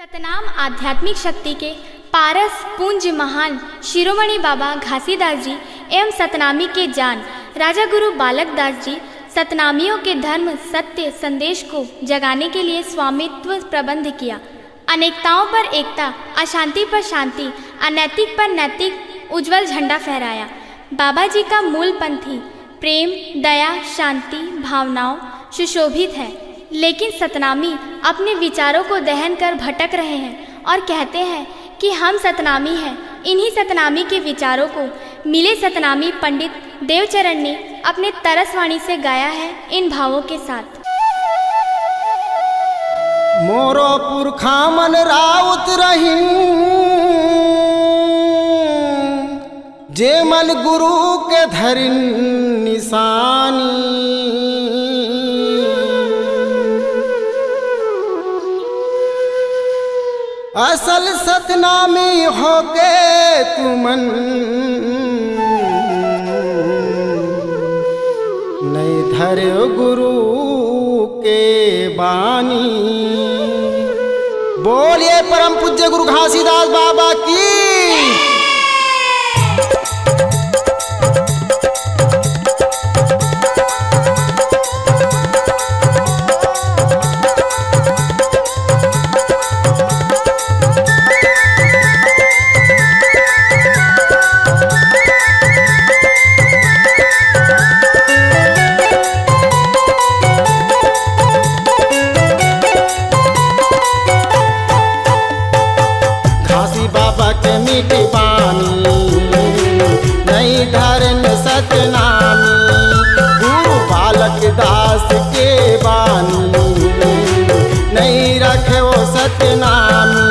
सतनाम आध्यात्मिक शक्ति के पारस पूंज महान शिरोमणि बाबा घासीदास जी एवं सतनामी के जान राजा गुरु बालक दास जी सतनामियों के धर्म सत्य संदेश को जगाने के लिए स्वामित्व प्रबंध किया। अनेकताओं पर एकता, अशांति पर शांति, अनैतिक पर नैतिक उज्जवल झंडा फहराया। बाबा जी का मूल पंथी प्रेम, दया, शांति भावनाओं सुशोभित है, लेकिन सतनामी अपने विचारों को दहन कर भटक रहे हैं और कहते हैं कि हम सतनामी हैं। इन्हीं सतनामी के विचारों को मिले सतनामी पंडित देवचरण ने अपने तरसवाणी से गाया है इन भावों के साथ। मोरो पुरखा मन राउत रहीन, जे मन गुरु के धरिन निशानी। असल सतनामी होके तुमन नहीं धर्यो गुरु के बानी। बोलिए परम पूज्य गुरु घासीदास बाबा की। मीठी बानी नहीं धरन सतनामी, गुरु बालक दास के बानी नहीं रखे वो सतनामी।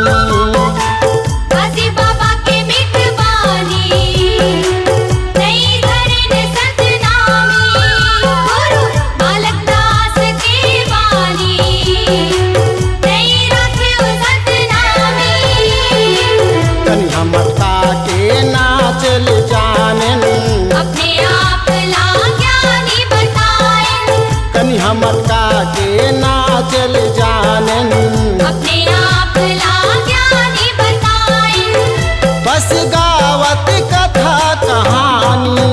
मक्का के नाचल जानन अपने आप ला ज्ञानी बताए, बस गावत कथा कहानी।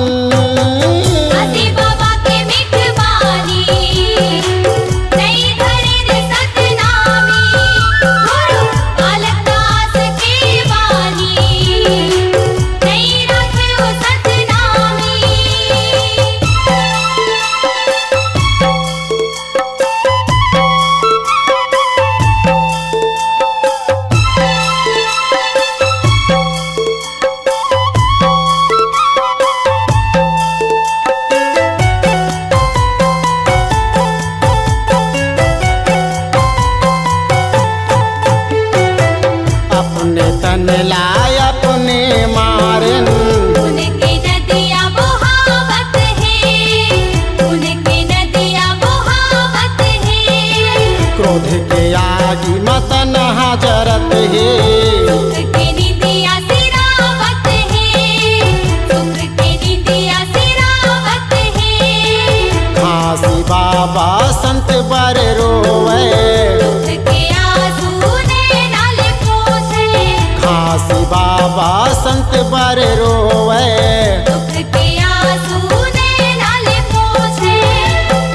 घासी बाबा के मिठवानी नहीं धरे सतनामी, गुरु बालक दास के बानी नहीं रखे वो सतनामी। तन लाय अपने मारन, उनकी नदियाँ बहावत है, उनकी नदियाँ बहावत है। क्रोध के आगी मतन हाजरत है, सुख के निदियाँ सिरावत है, सुख के निदियाँ सिरावत है। घासी बाबा संत बर रोवे, दुख के आंसू नैनाल पोंछे, घासी बाबा संत बर रोवे, दुख के आंसू नैनाल पोंछे।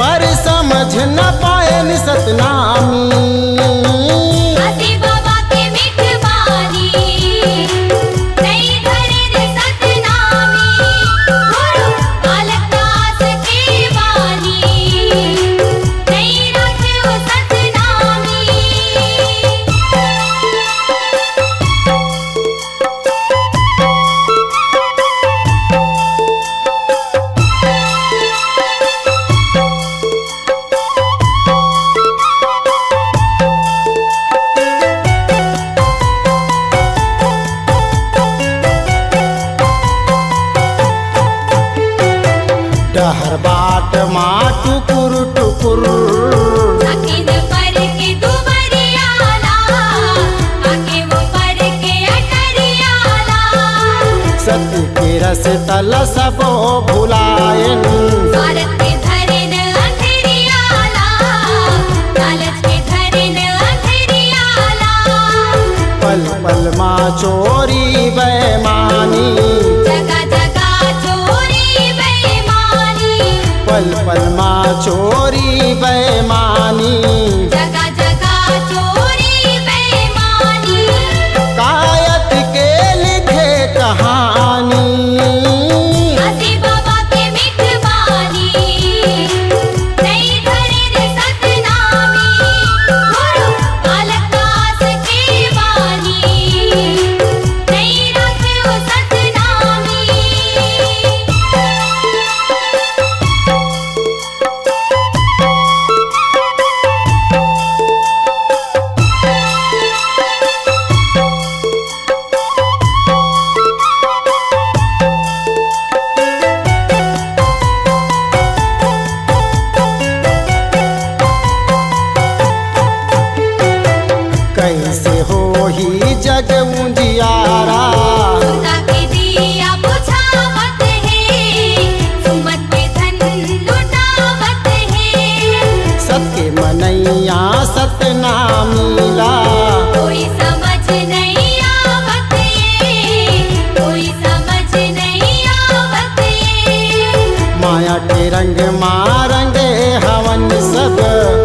पर समझ न पाए सतनामी। घासी बाबा के मिठवानी नहीं धरे सतनामी, गुरु बालक दास के बानी नहीं रखे वो सतनामी। डहर बाट माँ टुकुर टुकुर, अखिन पर के दुबरियाला, आके वो पर के अटरियाला। सत्य के रस तल सबो भुलायन, स्वार्थ के धरिन अंधेरियाला, लालच के धरिन अंधेरियाला। नैया सतनामीला। कोई समझ नहीं आवत ये, कोई समझ नहीं आवत ये। माया के रंग मारंगे हवन सब,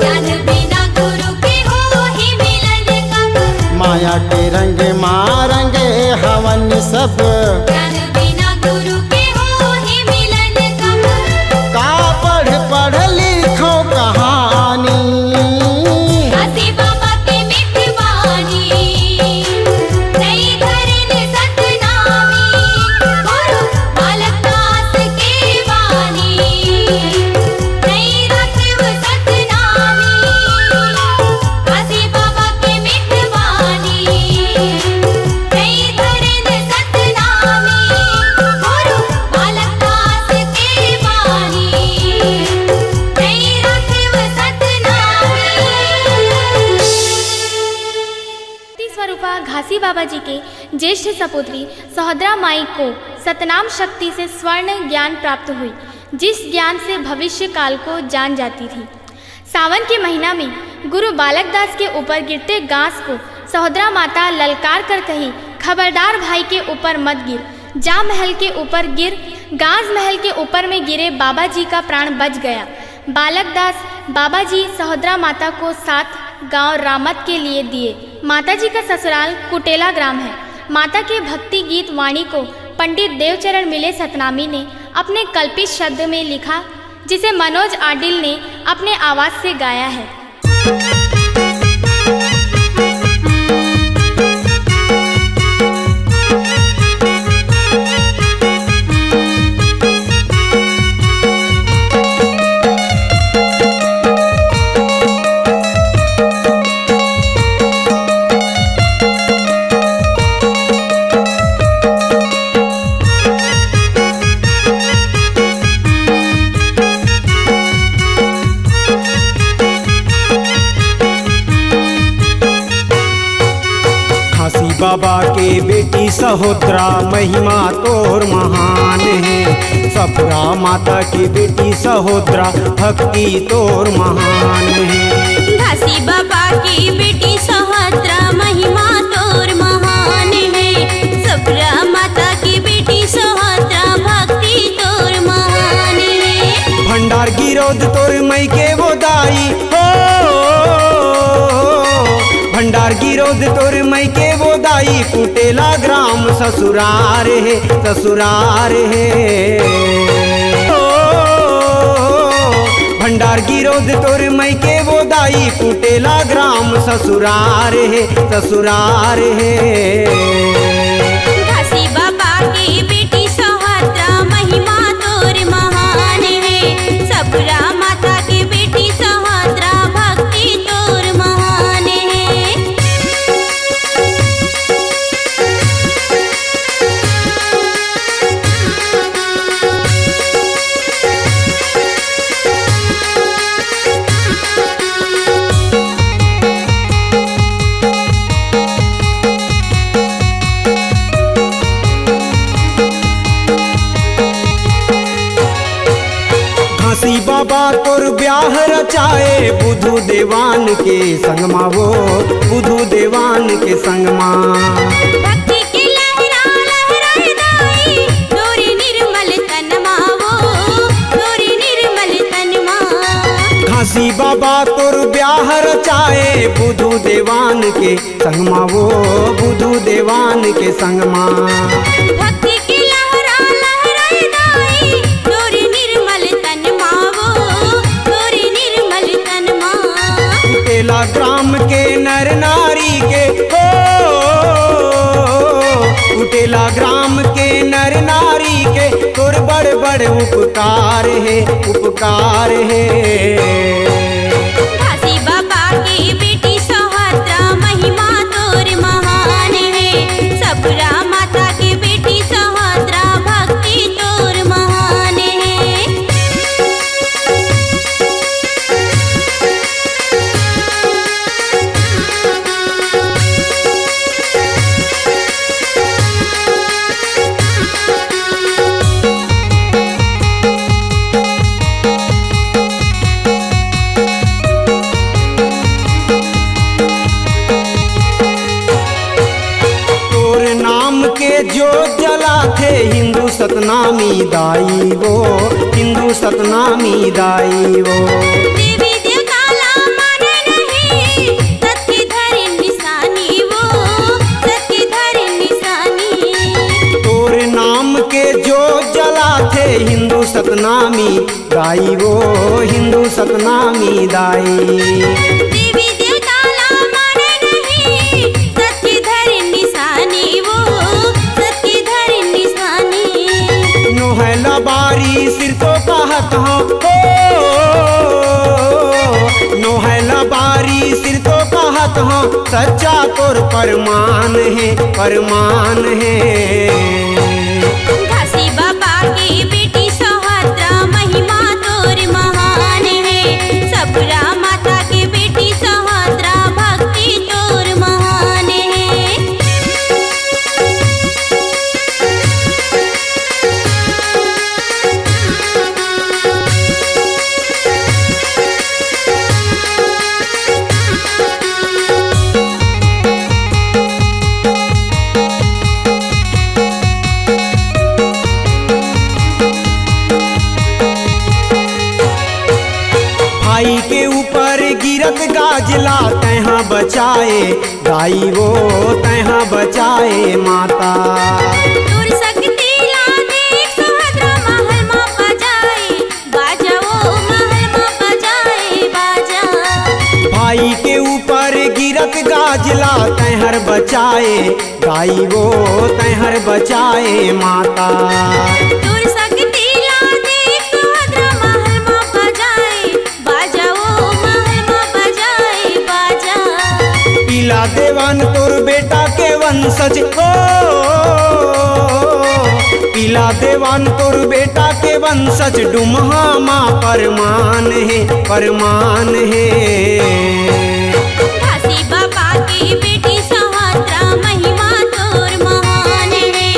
ज्ञान बिना गुरु के हो ही मिलन कब। माया के रंग मारंगे हवन सब। ज्ञान बिना गुरु के हो ही मिलन कब। का पढ़ पढ़ लिखो कहानी, घासी बाबा के मीठ वाणी। नहीं धरन सतनामी, गुरु बालक दास के वाणी। नहीं रखव सतनामी, घासी बाबा के मीठ वाणी। नहीं धरन सतनामी, गुरु बालक दास के वाणी। नहीं रखव सतनामी। शक्ति स्वरूपा घासी बाबा जी के ज्येष्ठ सपुत्री सहोदरा माई को सतनाम शक्ति से स्वर्ण ज्ञान प्राप्त हुई, जिस ज्ञान से भविष्य काल को जान जाती थी। सावन के महीना में गुरु बालक दास के ऊपर गिरते घास को सहोदरा माता ललकार कर कही, खबरदार भाई के ऊपर मत गिर। जा महल के ऊपर गिर। गाज महल के ऊपर में गिरे बाबा जी का प्राण बच गया। बालक दास बाबा जी सहोदरा माता को 7 गांव रामत के लिए दिए। माता जी का ससुराल कुटेला ग्राम है। माता के भक्ति गीत वाणी को पंडित देवचरण मिले सतनामी ने अपने कल्पित शब्द में लिखा, जिसे मनोज आडिल ने अपने आवाज से गाया है। घासी बाबा के बेटी सहोदरा महिमा तोर महान है। सफरा माता की बेटी सहोदरा भक्ति तोर महान है। घासी बाबा की बेटी सहोदरा महिमा तोर महान है। सफरा माता की बेटी सहोदरा भक्ति तोर महान है। भंडार गिरोध तोर मई के वो दाई हो, भंडार गिरोध तोर मई के वो दाई। कुटेला ग्राम ससुरार है, ससुरार है। ओ भंडार गिरोध तोर मई के वो दाई। कुटेला ग्राम ससुरार है, ससुरार है। घासी बाबा की बेटी सहोदरा महिमा तोर महान है। सफरा माता की बेटी सहोदरा भक्ति तोर महान है। घासी बाबा तोर ब्याह रचाए बुधु देवान के संगमा वो, बुधु देवान के संगमा। भक्ति की लहरा लहराए दाई, तोरी निर्मल तनमा वो, तोरी निर्मल तनमा। घासी बाबा तोर ब्याह रचाए बुधु देवान के संगमा वो, बुधु देवान के संगमा। भक्ति की लहरा लहराए दाई, तोरी निर्मल तनमा वो, तोरी निर्मल तनमा। कुटेला ग्राम के नर नारी के हो, कुटेला ग्राम के नर नारी के तोर बड़ बड़ उपकार है, उपकार है। घासी बाबा की बेटी सहोदरा महिमा तोर महान है। सफरा माता की बेटी सहोदरा भक्ति तोर महान है। जो जलाथे हिंदू सतनामी दाई वो, हिंदू सतनामी दाई वो। देवी देवताला माने नहीं, सत की धरी निशानी वो, सत की धरी निशानी। तोरे नाम के जो जलाथे हिंदू सतनामी दाई वो, हिंदू सतनामी दाई। देवी देवताला माने नहीं, सत की धरी निशानी वो, सत की धरी निशानी। नोहला बारी सिर तो कहत हूँ, नोहला बारी सिर तो कहत हूँ, सच्चा तोर परमान है, परमान है। घासी बाबा की बेटी सुभद्रा महिमा तोर महान है। सबरा माता की बेटी सुभद्रा भक्ति तोर महान है। भाई के ऊपर गिरत गाजला तैहा बचाए दाई वो, तैहा बचाए माता। तोर शक्ति ला देख सुभद्रा महल में बजाए बाजा वो, महल में बजाए बाजा। भाई के ऊपर गिरत गाजला तैहर बचाए दाई वो, तैहर बचाए माता। तोर शक्ति ला देख सुभद्रा महल में बजाए बाजा वो, महल में बजाए बाजा। पीला देवान तोर बेटा के वंशज हो, पीला देवान तोर बेटा के वंशज डुमहा माँ परमान है, परमान है। घासी बाबा की बेटी सुभद्रा महिमा तोर महान है।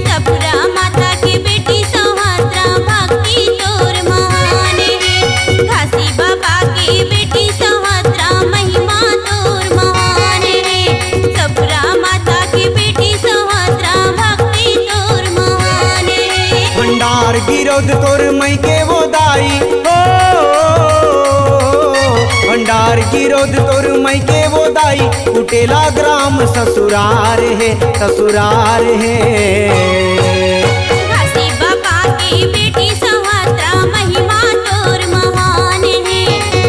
सबरा माता की बेटी सुभद्रा भक्ति तोर महान है। घासी बाबा की बेटी सुभद्रा महिमा तोर महान है। सबरा माता की बेटी सुभद्रा भक्ति तोर महान है। भंडार गिरोध तोर मई के वो दाई हो, भंडार गिरोध तोर मई के वो दाई। कुटेला ग्राम ससुरार है, ससुरार है। घासी बाबा की बेटी सुभद्रा महिमा तोर महान है।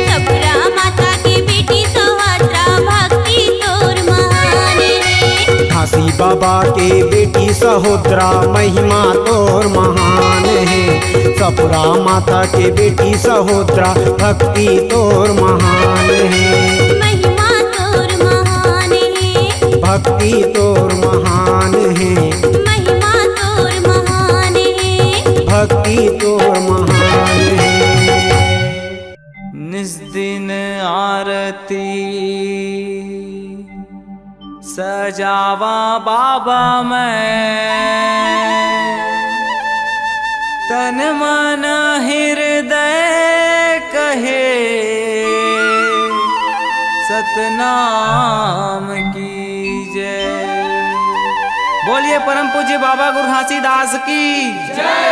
सबरा माता की बेटी सुभद्रा भक्ति तोर महान है। घासी बाबा के बेटी सहोदरा महिमा तोर महान है। सपुरा माता के बेटी सहोदरा भक्ति तोर महान है। महिमा तोर महान है। भक्ति तोर महान है। महिमा तोर महान है। भक्ति तोर महान है। निस्दिन आरती सजावा बाबा मैं, तन मन हृदय कहे सतनाम की जय। बोलिए परम पूज्य बाबा गुरु घासीदास की जय।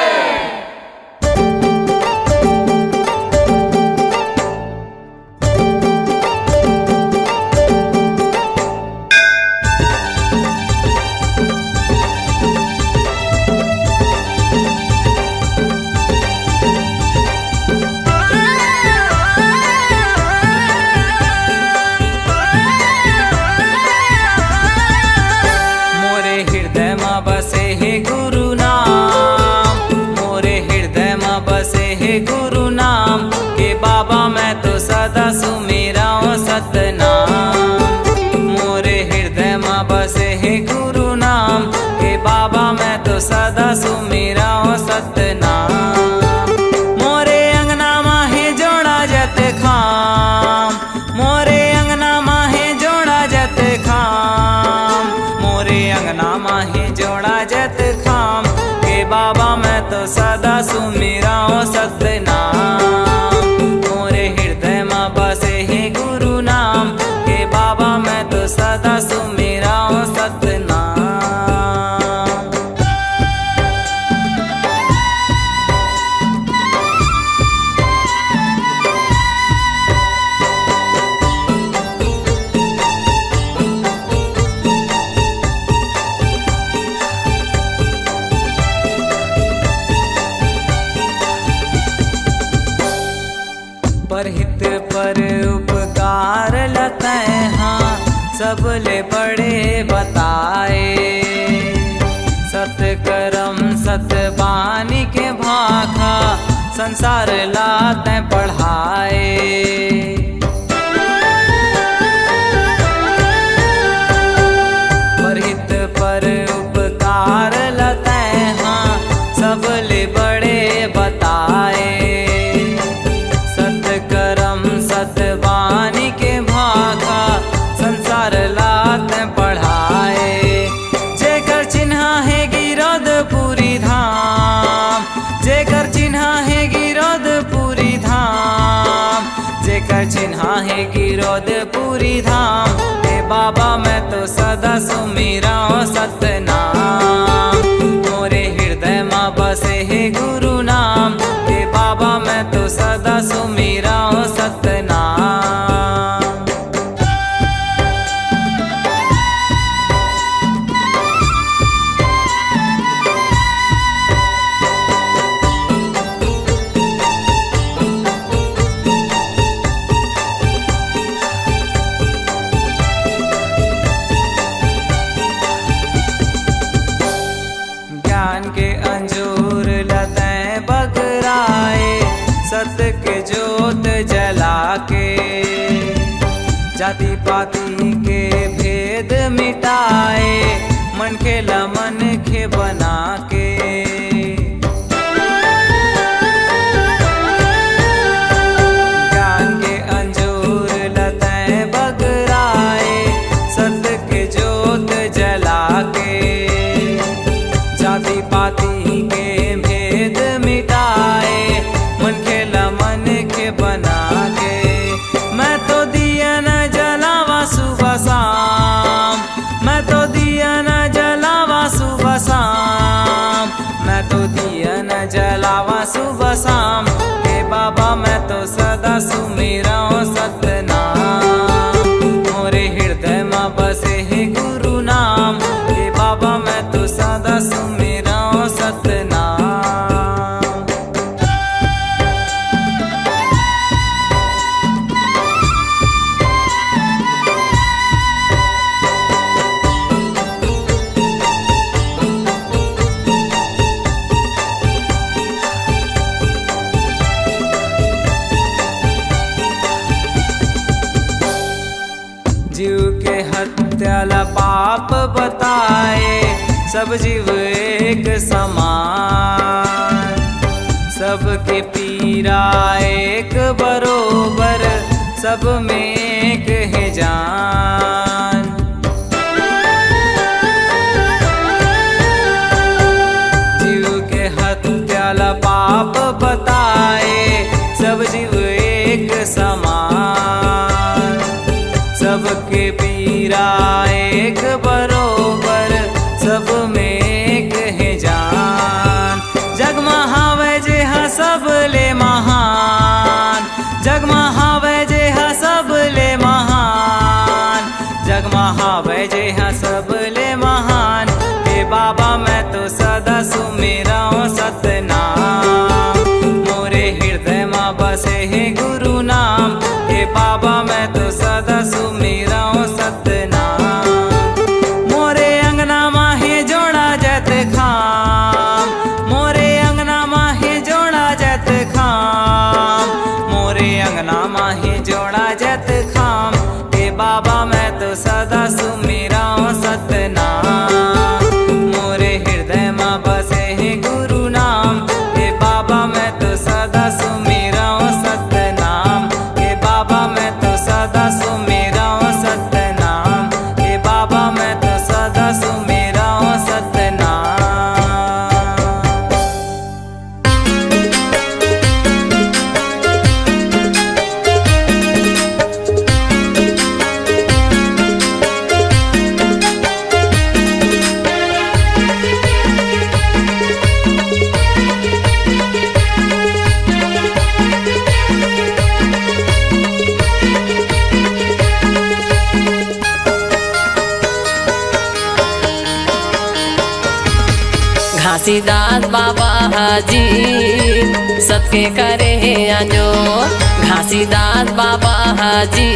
बसे हे गुरु नाम, मोरे हृदय में बसे हे गुरु नाम। के बाबा मैं तो सदा सुमेराऊं सतनाम। मोरे हृदय में बसे हे गुरु नाम। के बाबा मैं तो सदा सुमेराऊं सतनाम। मोरे अंगना माहे जोड़ा जत खाम, मोरे अंगना माहे जोड़ा जत खाम। मोरे अंगना माहे जोड़ा जत खाम। के बाबा मैं तो सदा सुमेराऊं सतनाम। मोरे हृदय में बसे हे गुरु नाम। के बाबा मैं तो सदा सुमेराऊं सतनाम। हाँ सबले बड़े बताए। सतकर्म सतबानी के भाखा संसार लाते पढ़ाए। परहित पर उपकार लते हाँ सबले बड़े बताए। सतकर्म सतबानी के भाखा संसार लाते पढ़ाए। जेकर चिन्हा है गिरौदपुरी धाम, जेकर चिन्हा है गिरौदपुरी धाम, जेकर चिन्हा है गिरौदपुरी धाम। हे बाबा मैं तो सदा सुमिराऊं सतनाम, मोरे हृदय माँ बसे है गुरु नाम। हे बाबा मैं तो सदा सुमिराऊं सतनाम। ज्ञान के अंजूर लते बगराए, सत के जोत जला के। जाति पाति के भेद मिटाए, मन खेला मन खे बना के। ज्ञान के अंजूर लते बगराए, सत के जोत जला के। जाति पाति के भेद मिटाए, मन खेला मन के बना के। मैं तो दिया न जलावा सुबह शाम, मैं तो दिया न जलावा सुबह शाम, मैं तो दिया न जलावा सुबह शाम। हे बाबा मैं तो सदा सुमिराऊं सतनाम, मोरे हृदय माँ बसे है गुरु नाम। हे बाबा मैं तो सदा सुमिराऊं सतनाम। जीव के हत्याला पाप बताए, सब जीव एक समान। सबके पीरा एक बरोबर, सब में एक है जान। जीव के हत्याला पाप बताए, सब जीव एक समान। सबके पीरा एक बरोबर, सब में एक है जान। जग महावै जे हा सबले महान, जग महावै जे हा सबले महान, जग महावै जे हा सबले महान। हे बाबा मैं तो सदा सुमिराऊं सतनाम, मोरे हृदय माँ बसे है गुरु नाम। हे बाबा मैं तो सदा सुमिराऊं सतनाम। मोरे अंगना माहे जोड़ा जत खाम, मोरे अंगना माहे जोड़ा जत खाम, मोरे अंगना माहे जोड़ा जत खाम। हे बाबा मैं तो सदा सुमिराऊं सतनाम, मोरे हृदय माँ बसे है गुरु नाम। हे बाबा मैं तो सदा सुमिराऊं सतनाम। हे बाबा मैं तो सदा सुमिराऊं सतनाम। हे बाबा मैं तो सदा सुमिराऊं सतनाम। घासीदास बाबा जी सबके करे है अंजोर घासीदास बाबा हाजी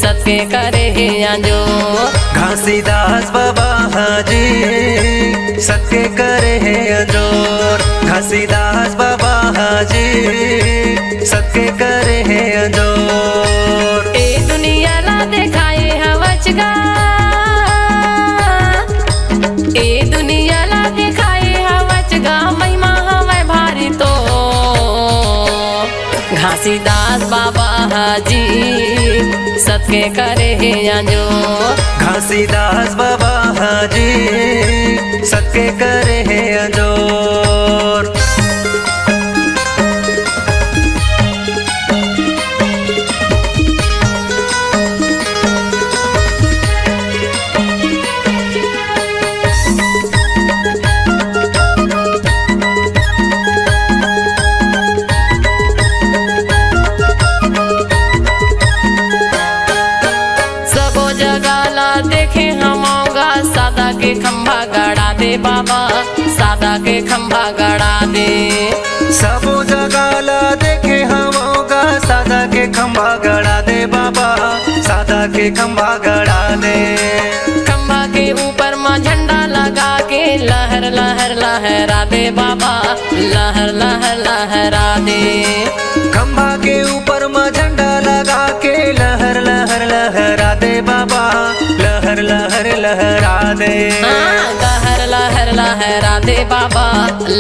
सबके करे है अंजोर घासीदास बाबा हाजी सबके करे है अंजोर घासीदास बाबा हाजी सबके करे है अंजोर ए दुनिया ला दिखाए हवचगा ए दुनिया ला दिखाए हवचगा महिमा हवे भारी तो घासीदास बाबा हाजी सबके करे है अंजोर घासीदास बाबा हाजी सबके करे है अंजोर के खंभा गड़ा दे बाबा सादा के खंभा गड़ा दे सबो जगह ला देखे हमोगा सादा के खंभा गड़ा दे बाबा सादा के खंभा गड़ा दे खंभा के ऊपर में झंडा लगा के लहर लहर लहरा दे बाबा लहर लहर लहरा दे खंभा के ऊपर में झंडा लगा के लहर लहर लहरा दे बाबा लहर लहर लहरा दे लहर लहर लहरा दे बाबा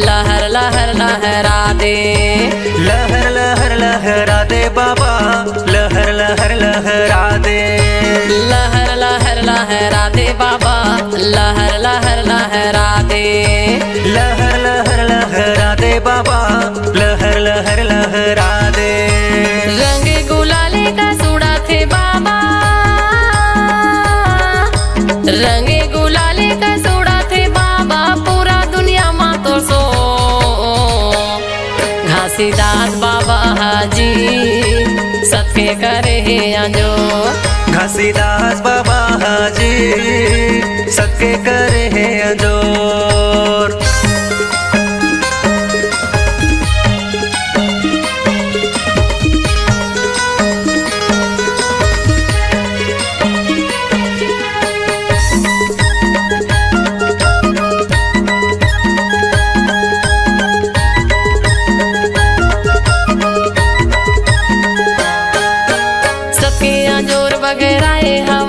लहर लहर लहरा दे लहर लहर लहरा दे बाबा लहर लहर लहरा दे लहर लहर लहरा दे बाबा लहर लहर लहरा दे लहर लहर लहरा दे बाबा लहर लहर लहरा दे रंग गुलाले का सूड़ा थे बाबा रंग गुलाले का सूड़ा थे बाबा पूरा दुनिया मा तो सो घासीदास बाबा हाजी सबके करे है अंजोर घासीदास बाबा हाजी सबके करे है अंजोर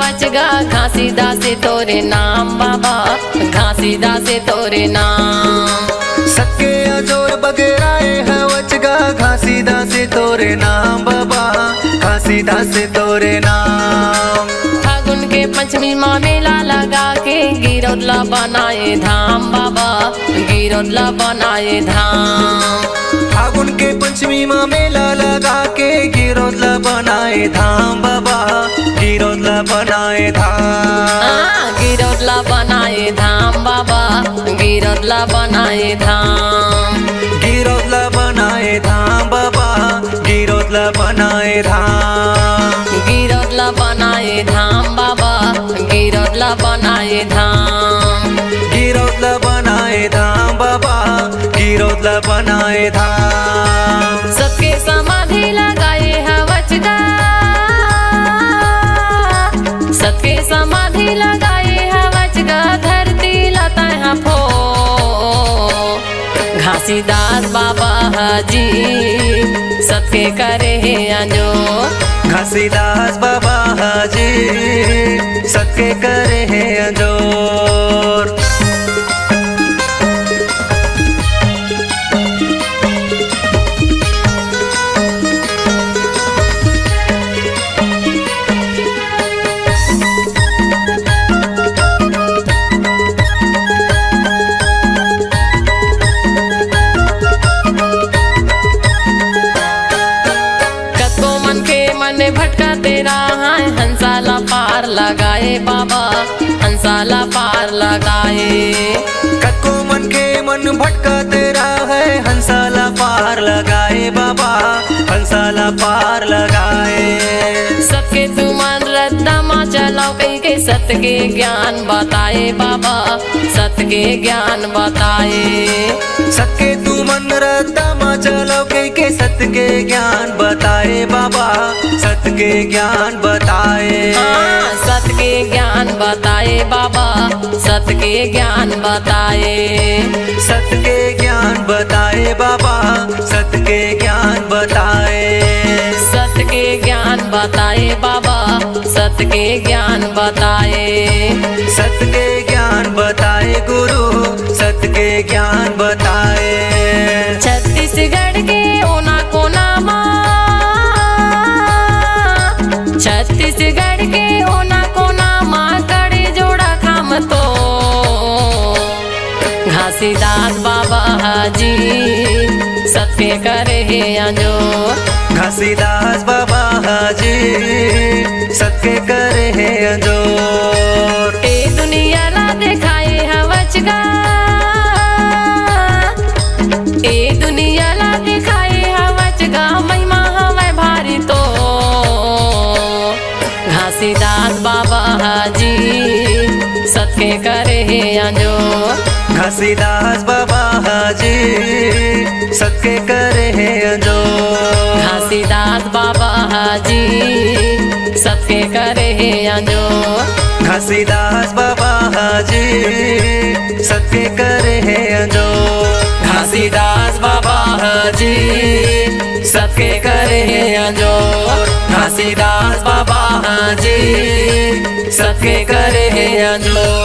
घासीदास तोरे नाम बाबा घासीदास तोरे नाम सबके अजोर बगराए हवचगा घासीदास तोरे नाम बाबा घासीदास तोरे नाम फागुन के पंचमी माँ मेला लगा के गिरौदला बनाए धाम बाबा गिरौदला बनाए धाम फागुन के पंचमी माँ मेला लगा के गिरौदला बनाए धाम बाबा गिरौदला बनाए धाम गिरौदला बनाए धाम बाबा गिरौदला बनाए धाम गिरौदला बनाए धाम बाबा गिरौदला बनाए धाम गिरौदला बनाए धाम बाबा गिरौदला बनाए धाम गिरौदला बनाए धाम बाबा गिरौदला बनाए धाम सबके समाधि लगाए हवचगा सबके समाधि लगाए हवचगा धरती लता फो घासीदास बाबा हाजी सबके करे है अंजोर घासीदास बाबा हाजी सबके करे है अंजोर भटका तेरा है हंसाला पार लगाए बाबा हंसाला पार लगाए कको मन के मन भटका तेरा है हंसाला पार लगाए बाबा हंसाला पार लगाए सबके तुमान रद्दा माँ चलाओ कहीं के सत्य के ज्ञान बताए बाबा, सत्य के ज्ञान बताए। सत्य तू मन रद्दा मा चलो के सत्य के ज्ञान बताए बाबा, सत्य के ज्ञान बताए। हाँ, सत्य के ज्ञान बताए बाबा, सत्य के ज्ञान बताए। सत्य के ज्ञान बताए बाबा, सत्य के ज्ञान बताए। सत्य के ज्ञान बताए बाबा, सत्य के ज्ञान बताए। सत्य के ज्ञान बताए गुरु, सत्य के ज्ञान बताए। छत्तीसगढ़ के ओना कोना मा, छत्तीसगढ़ के ओना कोना मा कड़े जोड़ा खाम तो घासीदास बाबा हाजी सत्य करे अंजो। घासीदास बाबा हाजी सत्य करे है अंजोर। ए दुनिया ला दिखाए हवचगा, ए दुनिया ला दिखाए हवचगा, महिमा हवे भारी तो घासीदास बाबा हाजी सत्य करे अंजो। घासीदास बाबा हाजी सत्य करे है अंजोर। घासीदास बाबा हाजी सत्य करे अंजो। घासीदास बाबा हाजी सत्य करे है अंजोर। घासीदास बाबा हाजी सत्य करे अंजोर। घासीदास बाबा हाजी सत्य करे अंजोर।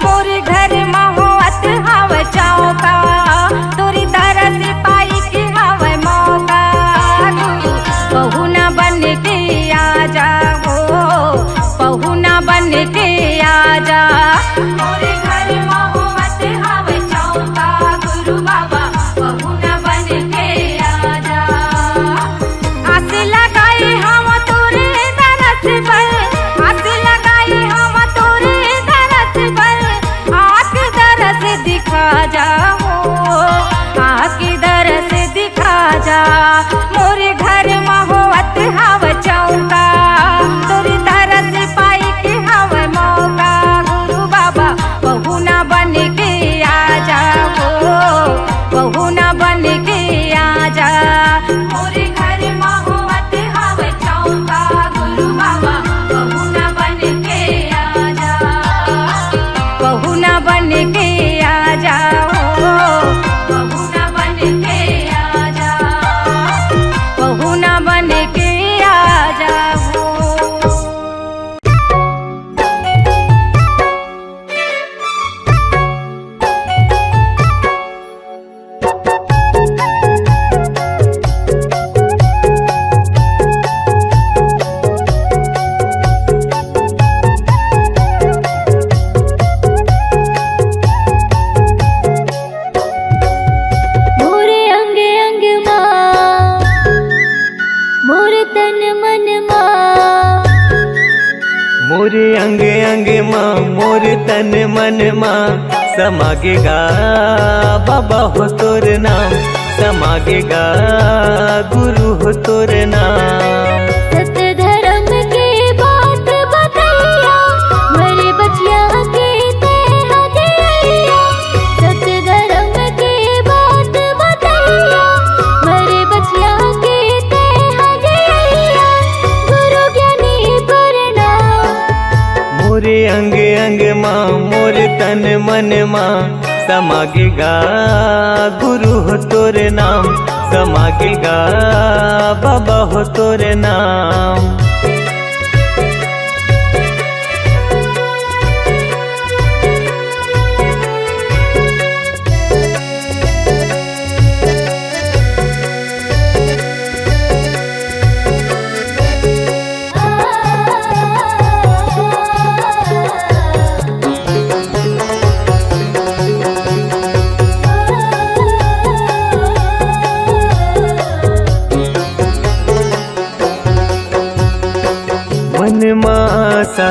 मोरे घर महोत हव चौका तोरी तरस पाई के हव मौका पहुना बन के आजा हो पहुना बन के आजा मोरे घर महोत हव चौका गुरु बाबा पहुना बन के आजा आस लगाई हम तोरे दरस पर आस लगाई हम तोरे दरस पर आँख दरस दिखा जा हो आँख दरस दिखा जा मोरे घर महोत हव चौका तोरी तरस पाई के हव मौका गुरु बाबा पहुना बन के आजा हो पहुना बन के आजा मोरे घर महोत हव चौका गुरु बाबा पहुना बन के आजा पहुना बन के आजा हो पहुना बन के आजा पहुना बन के आजा हो मोरे अंग अंग माँ मोरे तन मन माँ मोरे अंग अंग माँ मोर तन मन माँ समागेगा बाबा हो तोर नाम समागेगा गुरु हो तोर नाम सत्य धर्म के बात बतैया मरे बचिया के तेरा दिया सत्य धर्म के बात बतैया मरे बचिया के तेरा दिया गुरु ज्ञानी प्रणाम मोरे अंग अंग माँ मोर तन मन माँ समागेगा गुरु हो तोर नाम समागेगा बाबा हो तोर नाम मन मासा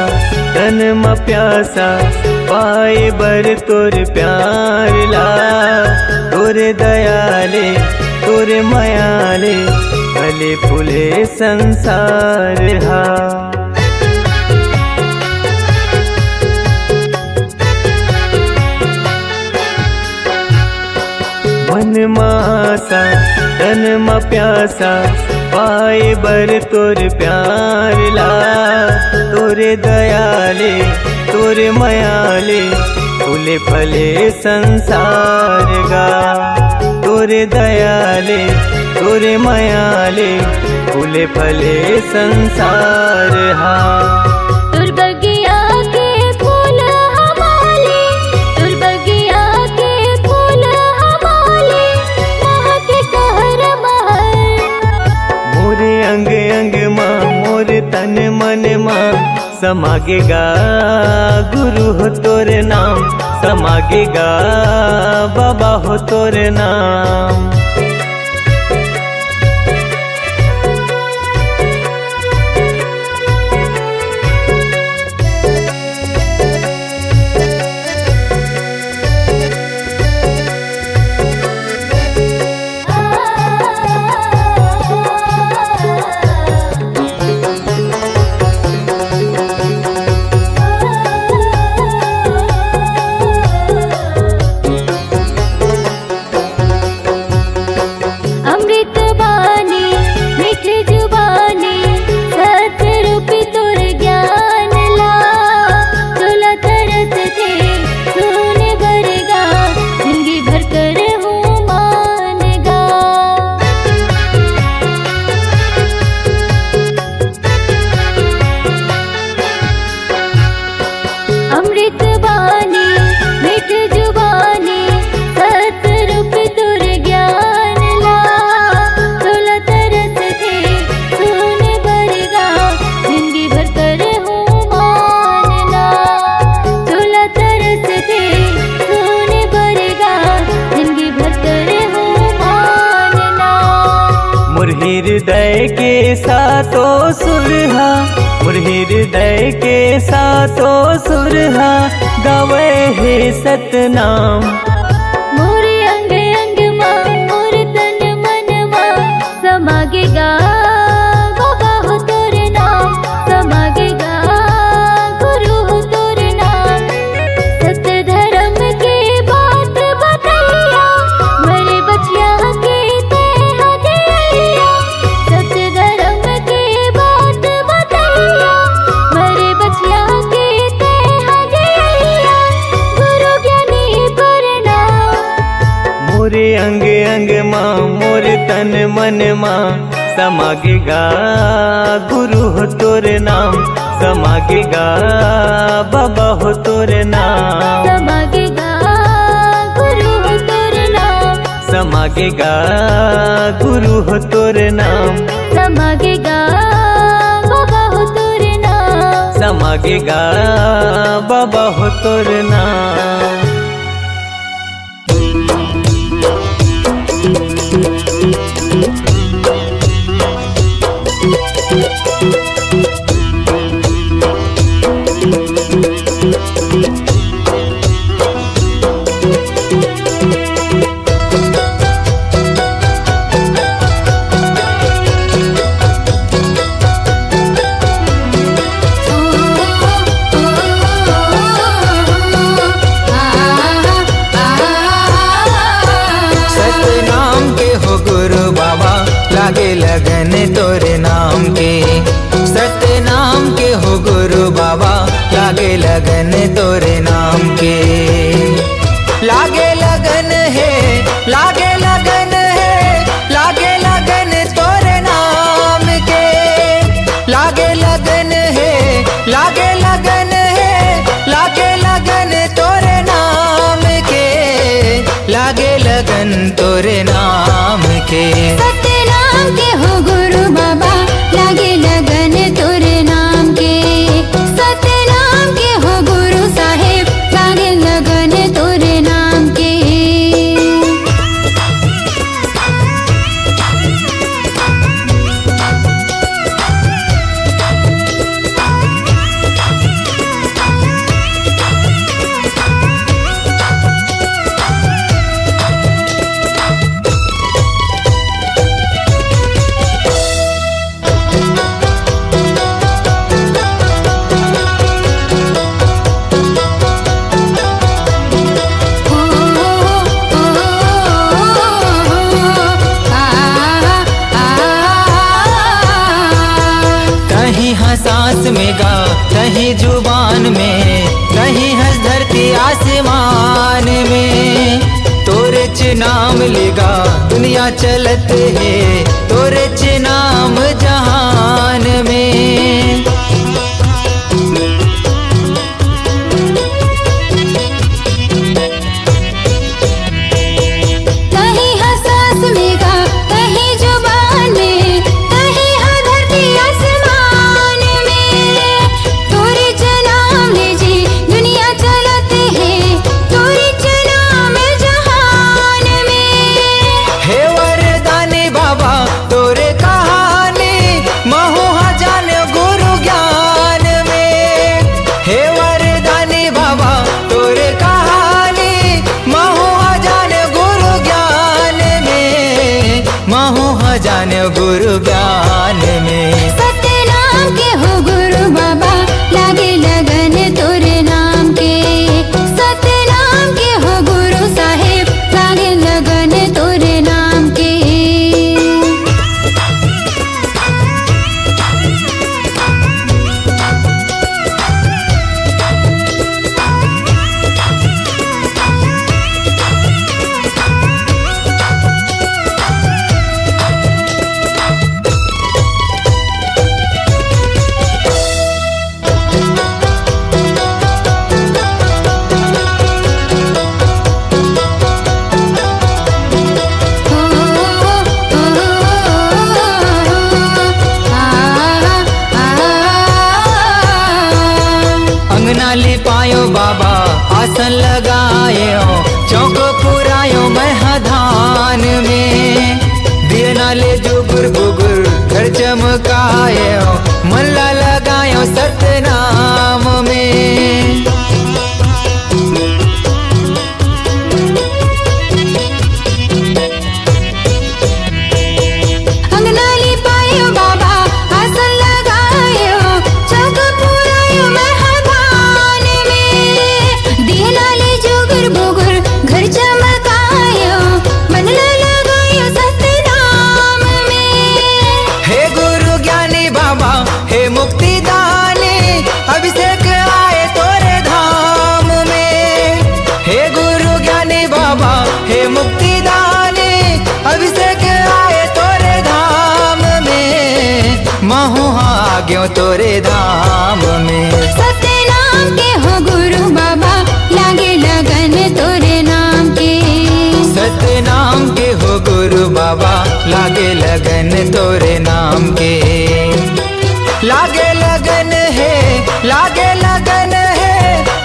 तन म प्यासा पाए बर तोर प्यार ला तोर दयाले तोर मयाले भले फूले संसार हा मन मासा तन म प्यासा पाए बर तोर प्यार ला तोरे दयाले तोरे मयाले फूले फले संसार गा तोरे दयाले तोरे मयाले फूले फले संसार हा तुर बगिया के फूल हमारे तुर बगिया के फूल हमारे महक कहर महर मोरे अंग अंग माँ मोर तन मन माँ समागेगा गुरु हो तोर नाम समागेगा बाबा हो तोर नाम हृदय के सातो सुरहा मोर हृदय के सातो सुरहा गावे हे सतनाम मोरे अंग अंग माँ मोर तन मन माँ समागेगा बाबा हो तोर नाम समागेगा गुरु हो तोर नाम सत्य धर्म के बात बतैया मेरे बचिया के तेहा दिया सत्य धर्म के बात बतैया मेरे बचिया के तेहा दिया गुरु ज्ञानी प्रणाम मोरे अंग अंग माँ मोर तन मन माँ समागेगा गुरु हो तोर नाम समागेगा बाबा हो तोर नाम समागेगा गुरु हो तोर नाम समागेगा गुरु हो तोर नाम समागेगा बाबा हो तोर नाम समागेगा बाबा हो तोर नाम सतनाम के हो गुरु बाबा लागे लगन तोरे नाम के सतनाम के हो गुरु बाबा लागे लगन तोरे नाम के लागे लगन है लागे लगन है लागे लगन तोरे नाम के लागे लगन है लागे लगन है लागे लगन तोरे नाम के लागे लगन तोरे नाम के सतनाम के हो गुरु बाबा लागे लगन तोरे नाम के सतनाम के हो गुरु साहेब लागे लगन तोरे नाम के कहीं सांस में गा कहीं जुबान में कहीं हंस धरती आसमान में तोरे च नाम लेगा दुनिया चलत है तोरे च नाम जहान में कहीं हंसास में गा कहीं जुबान में कहीं हर धरती आसमान में तोरे नाम ले जी दुनिया चलते है तोरे नाम जहान में हे वरदानी बाबा तोरे कहानी महू जान गुरु ज्ञान में हे वरदानी बाबा तोरे कहानी महू जान गुरु ज्ञान में महू जान गुरु ज्ञान में सतनाम के हो गुरु बाबा लागे लगन तोरे नाम के सतनाम के हो गुरु साहेब लागे लगन तोरे नाम के अंगना लिपायो बाबा आसन लगायो चौको पुरायो महधान में दिए नाले जुगुर गुगुर घर चमकायो मन ला लगायो सतनाम में। अंगनाली पायो बाबा आसन लगायो चौक पुरायो महाधान में। दिए नाले जोगर बोगर घर चमकायो मन ला लगायो सतनाम में। हे गुरु ज्ञानी बाबा हे मुक्ति दानी अभिषेक आए तोरे धाम में। हे गुरु ज्ञानी बाबा हे मुक्ति दानी अभिषेक आए तोरे धाम में। महू आ गयो तोरे धाम में। सतनाम के हो गुरु बाबा लागे लगन तोरे नाम के। सतनाम के हो गुरु बाबा लागे लगन तोरे नाम के। लागे लगन है लागे लगन है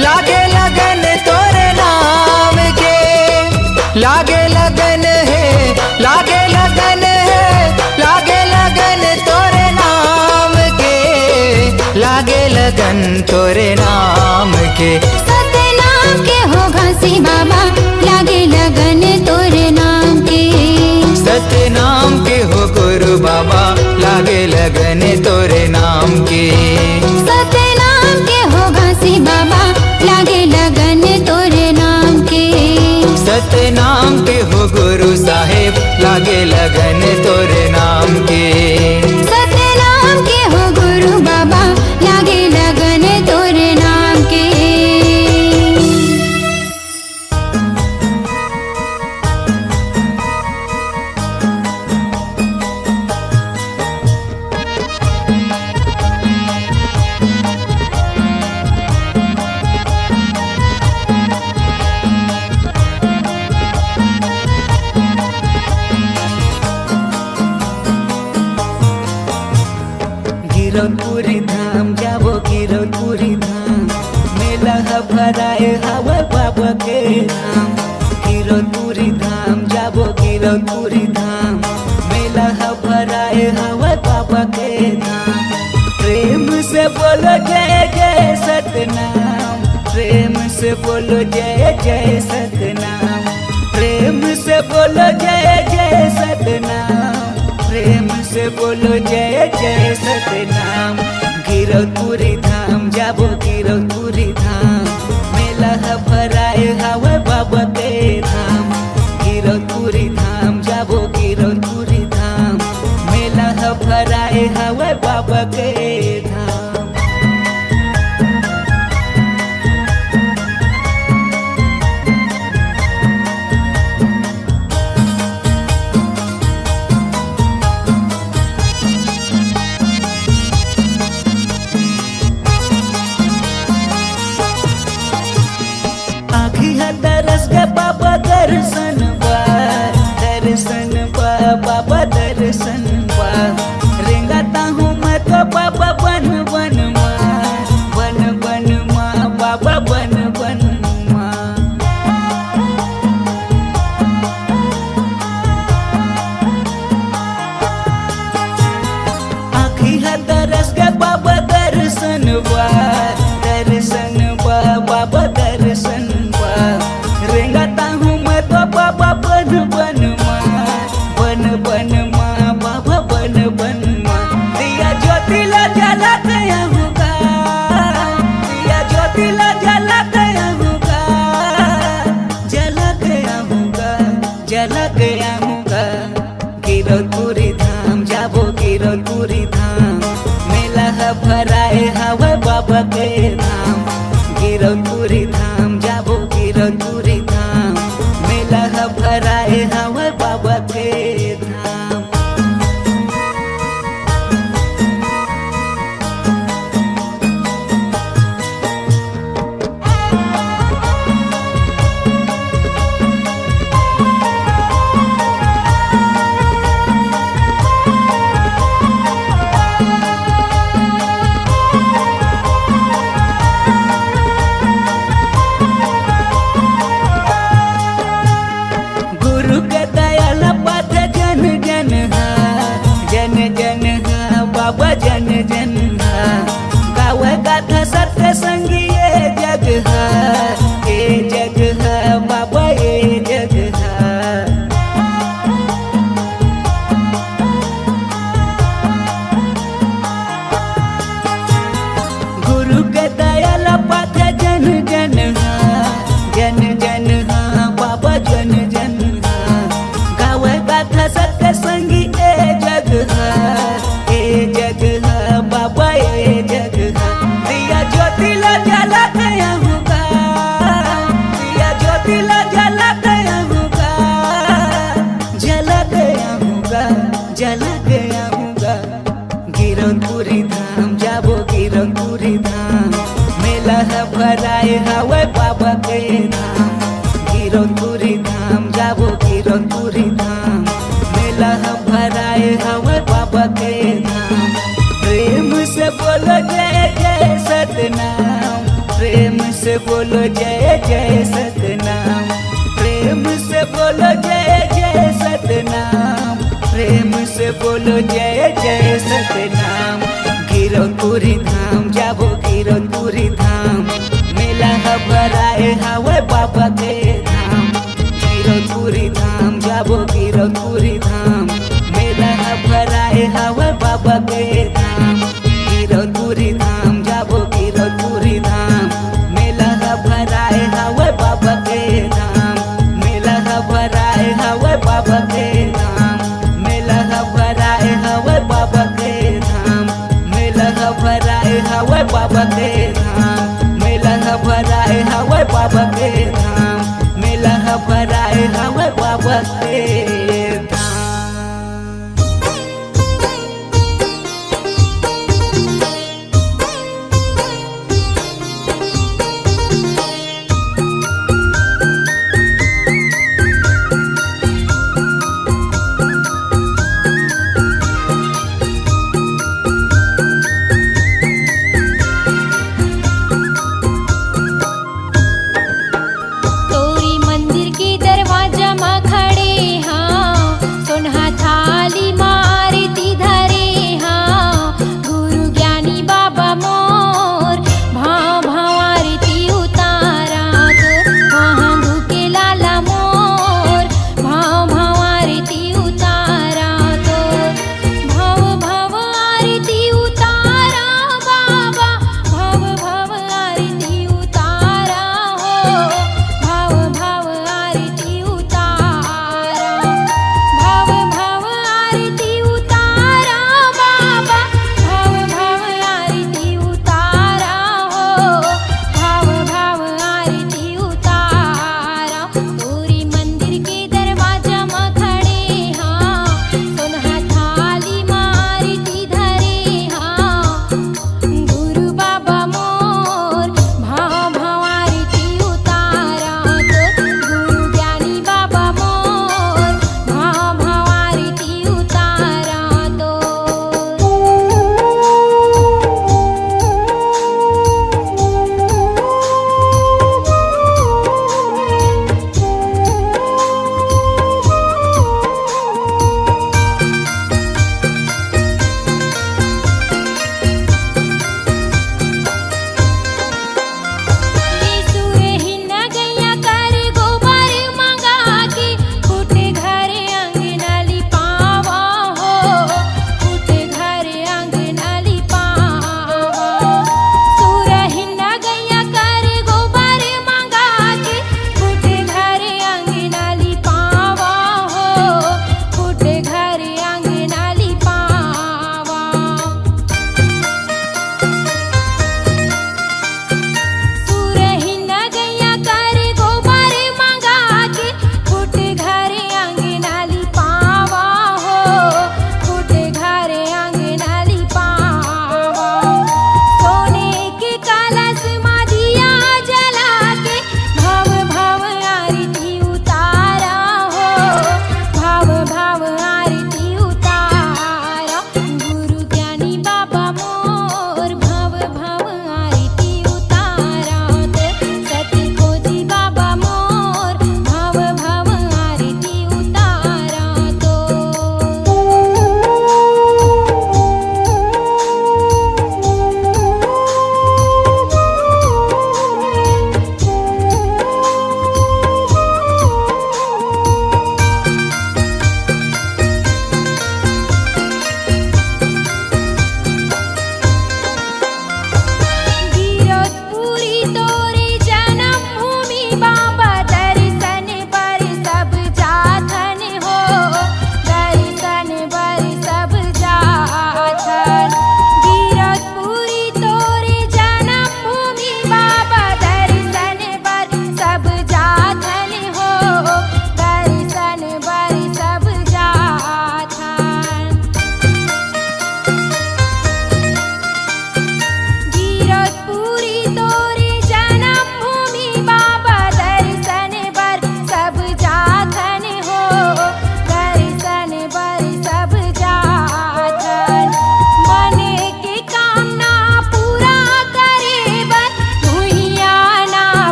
लागे लगन तोरे नाम के। लागे लगन है लागे लगन है लागे लगन तोरे नाम के। लागे लगन तोरे नाम के। सतनाम के हो घासी बाबा लागे लगन तोरे नाम के। सतनाम के हो गुरु बाबा लागे लगन तोरे नाम के। सतनाम के हो घासी बाबा लागे लगन तोरे नाम के। सतनाम के हो गुरु साहेब लागे लगन तोरे नाम के। सतनाम के हो गुरु बाबा लागे लगन तोरे नाम के। गिरौदपुरी धाम जाबो गिरौदपुरी धाम मेला भराए हवा बाबा के धाम। गिरौदपुरी धाम जाबो गिरौदपुरी धाम मेला भराए हवा बाबा के धाम। प्रेम से बोलो जय जय सतनाम। प्रेम से बोलो जय जय सतनाम। प्रेम से बोलो जय जय सतनाम। प्रेम से बोलो जय जय सतनाम। गिरौदपुरी धाम जाबो गिरौदपुरी धाम मेला भराए हवा बाबा के धाम। गिरौदपुरी धाम जाबो गिरौदपुरी धाम मेला भराए हवा बाबा के धाम। आखी है तरस के बाबा दर्शन बा बाबा दर्शन बा। रेंगाता हूँ मैं तो बाबा बन बन माँ बाबा बन बन माँ। आखी है तरस के बाबा दर्शन बा बाबा दर्शन बा। रेंगाता हूँ मैं तो बाबा बन दिल जला गया होगा, जला गया होगा, जला गया होगा। गिरनपुरी धाम जाबो गिरनपुरी धाम, मेला है भराए हवे बाबा के धाम। गिरनपुरी धाम जाबो गिरनपुरी धाम, मेला है भराए हवे बाबा के धाम। प्रेम से बोलो जय जय सतनाम, प्रेम से बोलो जय जय सतनाम, प्रेम से बोलो जय जय सतनाम, प्रेम से बोलो जय जय सतनाम। गिरनपुरी धाम जाबो गिरनपुरी धाम, मेला है भराए हवे बाबा के धाम। गिरनपुरी धाम जाबो गिरनपुरी धाम, मेला है भराए हवे बाबा के धाम। गिरनपुरी धाम जाबो गिरनपुरी धाम, मेला है भराए हवे बाबा के धाम। मेला है भराए हवे बाबा के धाम, मेला है भराए हवे बाबा के धाम। मेला है भराए हवे बाबा के धाम, मेला है भराए हवे बाबा के धाम, मेला है भराए हवे बाबा के धाम। तोरी मंदिर के दरवाजा मा खड़े हाँ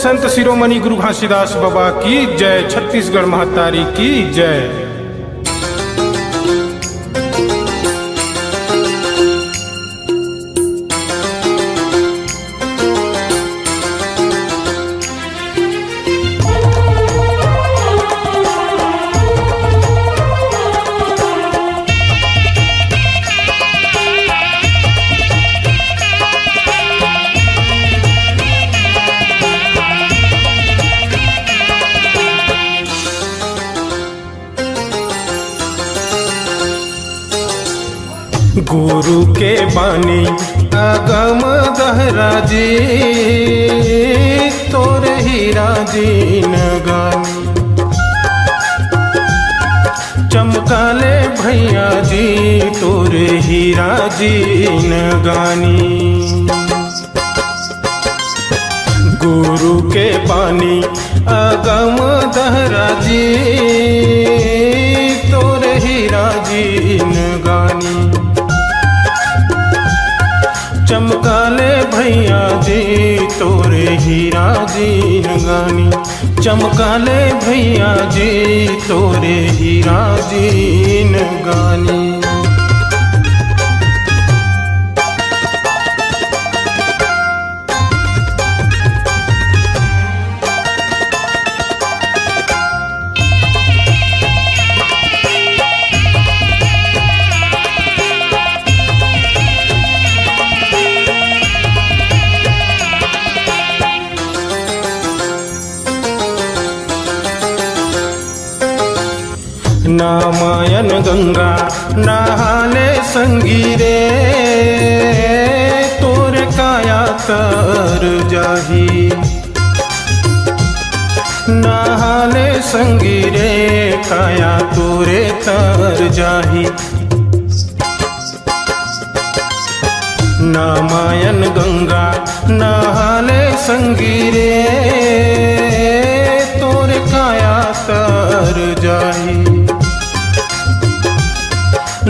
संत शिरोमणि गुरु घासीदास बाबा की जय। छत्तीसगढ़ महतारी की जय। गुरु के बानी अगम दहरा जी, तोरे हीरा जी नगानी। चमकाले भैया जी तोरे हीरा जी नगानी। गुरु के बानी अगम दहरा जी, तोरे हीरा जी नगानी। चमकाले भैया जी तोरे हीरा जी नगानी। चमकाले भैया जी तोरे हीरा जी नगानी। नामायन गंगा नहाले संगीरे, तोरे काया तर जाही। नहाले संगीरे काया तोरे तर जाही। नामायन गंगा नहाले संगीरे, तोरे काया तर जाही।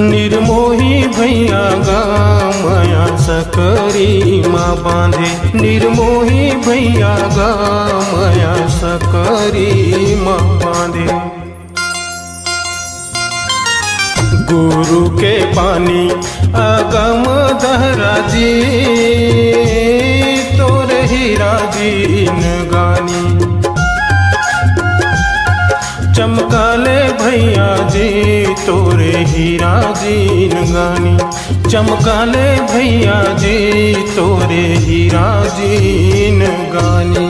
निर्मोही भैया गामया सकरी माँ बांधे। निर्मोही भैया गामया सकरी माँ बांधे। गुरु के पानी अगम दहरा जी, तोरे हीरा जी नगानी। चमकाले भैया जी तोरे हीरा जी नगानी। चमकाले भैया जी तोरे हीरा जी नगानी।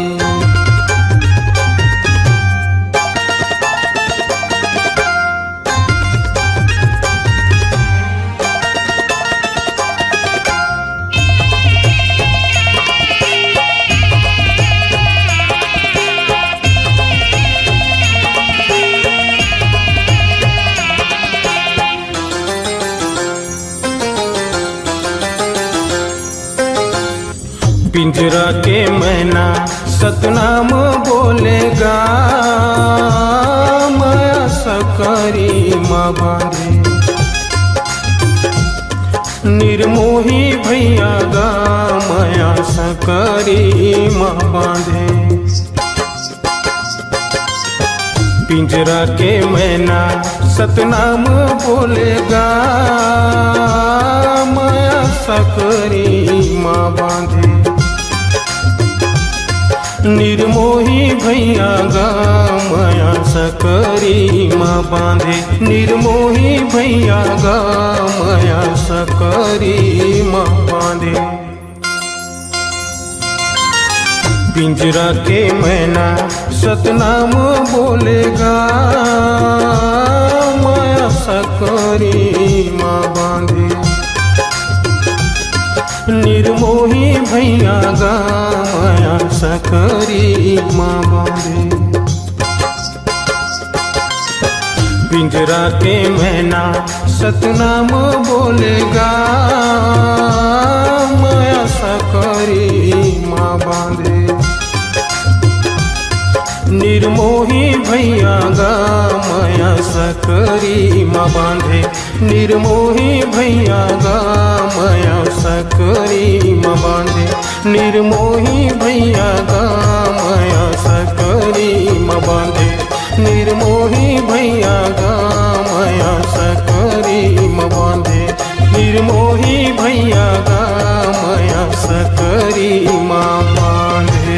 पिंजरा के मैना सतनाम बोलेगा, माया सकरी माँ बांधे। निर्मोही भैया गा माया सकरी माँ बांधे। पिंजरा के मैना सतनाम बोलेगा, माया सकरी माँ बांधे। निर्मोही भैया गा माया सकरी माँ बांधे। निर्मोही भैया गा माया सकरी माँ बांधे। पिंजरा के मैना सतनाम बोलेगा, माया सकरी माँ बांधे। निर्मोही भैया गा माया सकरी माँ बांधे। पिंजरा के मैना सतनाम बोलेगा, माया सकरी माँ बांधे। निर्मोही भैया गा माया सकरी माँ बांधे। निर्मोही भैया गा माया सकरी माँ बांधे। निर्मोही भैया गा माया निर्मोही भैया गामया सकरी म बांधे निर्मोही भैया गामया सकरी माँ बांधे